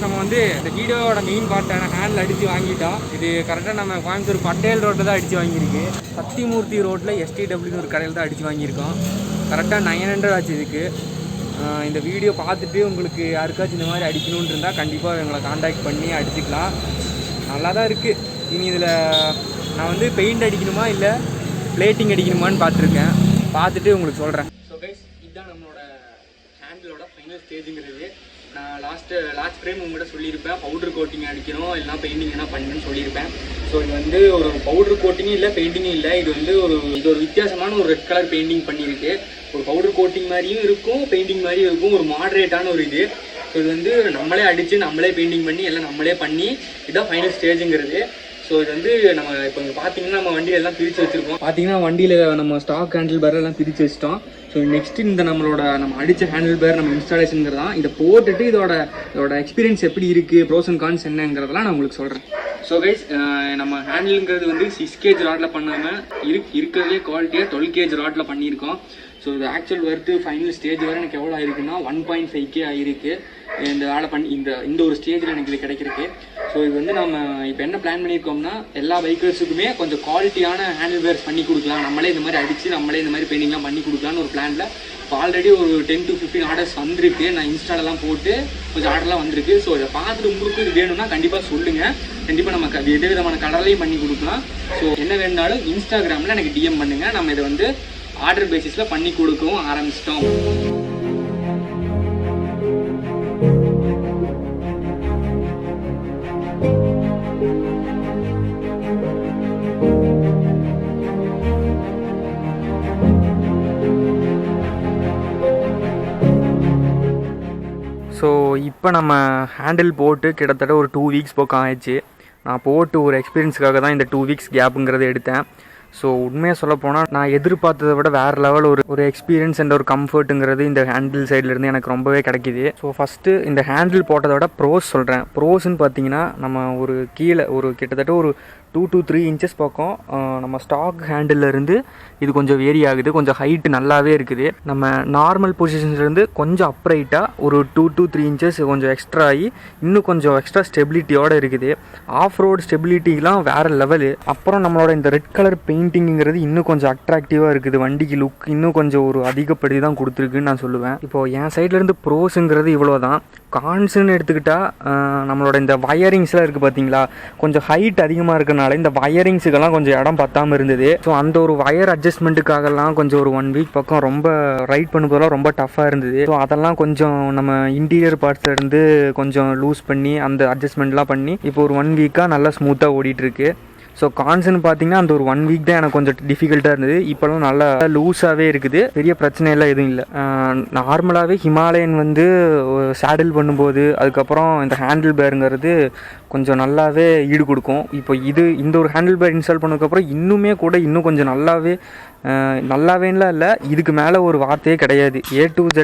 நம்ம வந்து இந்த வீடியோவோட மெயின் பார்ட்டான ஹேண்டில் அடித்து வாங்கிட்டோம். இது கரெக்டாக நம்ம கோயம்புத்தூர் பட்டேல் ரோட்டில் தான் அடித்து வாங்கியிருக்கு. சத்தியமூர்த்தி ரோட்டில் STWன்னு ஒரு கடையில் தான் அடித்து வாங்கியிருக்கோம். கரெக்டாக 900 ஆச்சு இதுக்கு. இந்த வீடியோ பார்த்துட்டு உங்களுக்கு யாருக்காச்சும் இந்த மாதிரி அடிக்கணுன்னு இருந்தால் கண்டிப்பாக எங்களை காண்டாக்ட் பண்ணி அடிச்சுக்கலாம். நல்லா தான் இருக்குது. இனி இதில் நான் வந்து பெயிண்ட் அடிக்கணுமா இல்லை பிளேட்டிங் அடிக்கணுமான்னு பார்த்துருக்கேன். பார்த்துட்டு உங்களுக்கு சொல்கிறேன். ஸோ கைஸ், இதுதான் நம்மளோட ஹேண்டிலோட ஃபைனல் ஸ்டேஜுங்கிறது. நான் லாஸ்ட் ஃப்ரேம் உங்கள்கிட்ட சொல்லியிருப்பேன், பவுட்ரு கோட்டிங் அடிக்கணும் இல்லைனா பெயிண்டிங் என்ன பண்ணணும்னு சொல்லியிருப்பேன். ஸோ இது வந்து ஒரு பவுட்ரு கோட்டிங்கும் இல்லை பெயிண்டிங்கும் இல்லை. இது வந்து இது ஒரு வித்தியாசமான ஒரு ரெட் கலர் பெயிண்டிங் பண்ணியிருக்கு. ஒரு பவுட்ரு கோட்டிங் மாதிரியும் இருக்கும், பெயிண்டிங் மாதிரியும் இருக்கும். ஒரு மாடரேட்டான ஒரு இது. ஸோ இது வந்து நம்மளே அடித்து நம்மளே பெயிண்டிங் பண்ணி எல்லாம் நம்மளே பண்ணி இதுதான் ஃபைனல் ஸ்டேஜுங்கிறது. ஸோ இது வந்து நம்ம இப்போ பார்த்தீங்கன்னா நம்ம வண்டியில் எல்லாம் பிரித்து வச்சுருக்கோம். பார்த்தீங்கன்னா வண்டியில் நம்ம ஸ்டாக் ஹேண்டில் பேர் எல்லாம் பிரித்து வச்சுட்டோம். ஸோ நெக்ஸ்ட்டு இந்த நம்ம அடித்த ஹேண்டில் பேர் நம்ம இன்ஸ்டாலேஷனுங்கிறது தான். இதை போட்டுட்டு இதோட எக்ஸ்பீரியன்ஸ் எப்படி இருக்குது, ப்ரோஸ் அண்ட் கான்ஸ் என்னங்கிறதெல்லாம் நான் உங்களுக்கு சொல்கிறேன். ஸோ கைஸ், நம்ம ஹேண்டிலுங்கிறது வந்து 6 கேஜ் ராட்டில் பண்ணாமல் இருக்கிறதுலே குவாலிட்டியாக 12 கேஜ் ராட்டில் பண்ணியிருக்கோம். ஸோ இது ஆக்சுவல் ஒர்த்து ஃபைனல் ஸ்டேஜ் வரை எனக்கு எவ்வளோ ஆயிருக்குன்னா 1.5K ஆகிருக்கு. இந்த வேலை பண்ணி இந்த ஒரு ஸ்டேஜில் எனக்கு இது கிடைக்கிறதுக்கு. ஸோ இது வந்து நம்ம இப்போ என்ன பிளான் பண்ணியிருக்கோம்னா, எல்லா பைக்கர்ஸுக்குமே கொஞ்சம் குவாலிட்டியான ஹேண்டில் பேர்ஸ் பண்ணி கொடுக்கலாம். நம்மளே இந்த மாதிரி அடித்து நம்மளே இந்த மாதிரி பெயிண்டிங்லாம் பண்ணி கொடுக்கலான்னு ஒரு பிளானில் இப்போ ஆல்ரெடி ஒரு 10 to 15 ஆர்டர்ஸ் வந்திருக்கு. நான் இன்ஸ்டாலெலாம் போட்டு கொஞ்சம் ஆர்டர்லாம் வந்திருக்கு. ஸோ இதை பார்த்துட்டு உங்களுக்கு இது வேணும்னா கண்டிப்பாக சொல்லுங்கள். கண்டிப்பாக நம்ம எது விதமான கடலையும் பண்ணி கொடுக்கலாம். ஸோ என்ன வேணுனாலும் இன்ஸ்டாகிராமில் எனக்கு DM பண்ணுங்கள். நம்ம இதை வந்து ஆர்டர் பேசிஸில் பண்ணி கொடுக்கவும் ஆரம்பிச்சிட்டோம். ஸோ இப்போ நம்ம ஹேண்டில் போட்டு கிட்டத்தட்ட ஒரு 2 வீக்ஸ் பக்கம் ஆயிடுச்சு. நான் போட்டு ஒரு எக்ஸ்பீரியன்ஸுக்காக தான் இந்த 2 வீக்ஸ் கேப்புங்கிறத எடுத்தேன். ஸோ உண்மையாக சொல்ல போனால் நான் எதிர்பார்த்ததை விட வேறு லெவல் ஒரு எக்ஸ்பீரியன்ஸ் அண்ட் ஒரு கம்ஃபர்ட்டுங்கிறது இந்த ஹேண்டில் சைட்லேருந்து எனக்கு ரொம்பவே கிடைக்கிது. ஸோ ஃபஸ்ட்டு இந்த ஹேண்டில் போட்டதை விட ப்ரோஸ் சொல்கிறேன். ப்ரோஸ்ன்னு பார்த்தீங்கன்னா நம்ம ஒரு கீழே கிட்டத்தட்ட ஒரு 2 to 3 inches பக்கம் நம்ம ஸ்டாக் ஹேண்டில்லேருந்து இது கொஞ்சம் வேரி ஆகுது. கொஞ்சம் ஹைட்டு நல்லாவே இருக்குது. நம்ம நார்மல் பொசிஷன்ஸ்லேருந்து கொஞ்சம் அப்ரைட்டாக ஒரு 2 to 3 inches கொஞ்சம் எக்ஸ்ட்ரா ஆகி இன்னும் கொஞ்சம் எக்ஸ்ட்ரா ஸ்டெபிலிட்டியோடு இருக்குது. ஆஃப் ரோடு ஸ்டெபிலிட்டிலாம் வேறு லெவலு. அப்புறம் நம்மளோட இந்த ரெட் கலர் பெயிண்டிங்கிறது இன்னும் கொஞ்சம் அட்ராக்டிவாக இருக்குது. வண்டிக்கு லுக் இன்னும் கொஞ்சம் ஒரு அதிகப்படி தான் கொடுத்துருக்குன்னு நான் சொல்லுவேன். இப்போது என் சைட்லேருந்து ப்ரோஸுங்கிறது இவ்வளோ தான். கான்ஸ்ன்னு எடுத்துக்கிட்டால் நம்மளோட இந்த வயரிங்ஸ்லாம் இருக்குது பார்த்தீங்களா, கொஞ்சம் ஹைட் அதிகமாக இருக்கிறனால இந்த வயரிங்ஸுக்கெல்லாம் கொஞ்சம் இடம் பத்தாமல் இருந்தது. ஸோ அந்த ஒரு வயர் அட்ஜஸ்ட்மெண்ட்டுக்காகலாம் கொஞ்சம் ஒரு 1 வீக் பக்கம் ரொம்ப ரைட் பண்ணும்போதெல்லாம் ரொம்ப டஃப்பாக இருந்தது. ஸோ அதெல்லாம் கொஞ்சம் நம்ம இன்டீரியர் பார்ட்ஸ்லேருந்து கொஞ்சம் லூஸ் பண்ணி அந்த அட்ஜஸ்ட்மெண்ட்லாம் பண்ணி இப்போ ஒரு 1 வீக்காக நல்லா ஸ்மூத்தாக ஓடிட்டுருக்கு. ஸோ கான்ஸ்ன்னு பார்த்தீங்கன்னா அந்த ஒரு 1 வீக் தான் எனக்கு கொஞ்சம் டிஃபிகல்ட்டாக இருந்தது. இப்போலாம் நல்லா லூஸாகவே இருக்குது. பெரிய பிரச்சனையெல்லாம் எதுவும் இல்லை. நார்மலாகவே ஹிமாலயன் வந்து சேடில் பண்ணும்போது அதுக்கப்புறம் இந்த ஹேண்டில் பேருங்கிறது கொஞ்சம் நல்லாவே ஈடு கொடுக்கும். இப்போ இந்த ஒரு ஹேண்டில் பேர் இன்ஸ்டால் பண்ணதுக்கப்புறம் இன்னும் கொஞ்சம் நல்லாவேன்லாம் இல்லை, இதுக்கு மேலே ஒரு வார்த்தையே கிடையாது. A to Z.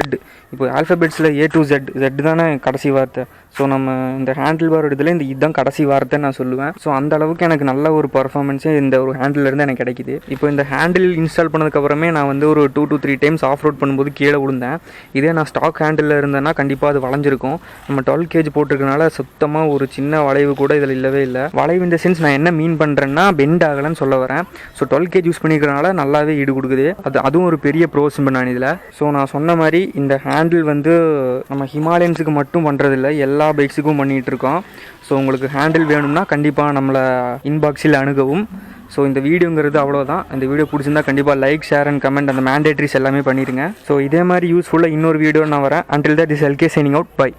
இப்போ ஆல்ஃபபெட்ஸில் A to Z தானே கடைசி வார்த்தை. ஸோ நம்ம இந்த ஹேண்டில் பார் இதில் இதுதான் கடைசி வார்த்தை நான் சொல்லுவேன். ஸோ அந்த அளவுக்கு எனக்கு நல்ல ஒரு பர்ஃபார்மன்ஸே இந்த ஒரு ஹேண்டிலேருந்து எனக்கு கிடைக்கிது. இப்போ இந்த ஹேண்டில் இன்ஸ்டால் பண்ணதுக்கப்புறமே நான் வந்து ஒரு 2 to 3 times ஆஃப் ரோட் பண்ணும்போது கீழே விழுந்தேன். இதே நான் ஸ்டாக் ஹேண்டில் இருந்தேன்னா கண்டிப்பாக அது வளைஞ்சிருக்கும். நம்ம 12 kg போட்டிருக்கனால சுத்தமாக ஒரு சின்ன வளைவு கூட இதில் இல்லவே இல்லை. வளைவு இந்த சென்ஸ் நான் என்ன மீன் பண்ணுறேன்னா பெண்ட் ஆகலைன்னு சொல்ல வரேன். ஸோ 12 kg யூஸ் பண்ணிக்கிறனால நல்லாவே நல்லாவே ஈடு கொடுக்குது. அதுவும் ஒரு பெரிய ப்ரோஸ் நான் இதில். ஸோ நான் சொன்ன மாதிரி இந்த ஹேண்டில் வந்து நம்ம ஹிமாலயன்ஸுக்கு மட்டும் பண்ணுறதில்ல, எல்லா பைக்ஸுக்கும் பண்ணிகிட்ருக்கோம். ஸோ உங்களுக்கு ஹேண்டில் வேணும்னா கண்டிப்பாக நம்மளை இன்பாக்ஸில் அணுகவும். ஸோ இந்த வீடியோங்கிறது அவ்வளோதான். இந்த வீடியோ பிடிச்சிருந்தா கண்டிப்பாக லைக், ஷேர் அண்ட் கமெண்ட் அந்த மேண்டேட்ரிஸ் எல்லாமே பண்ணிடுங்க. ஸோ இதே மாதிரி யூஸ்ஃபுல்லாக இன்னொரு வீடியோ நான் வரேன். Until that, this LK signing out. By.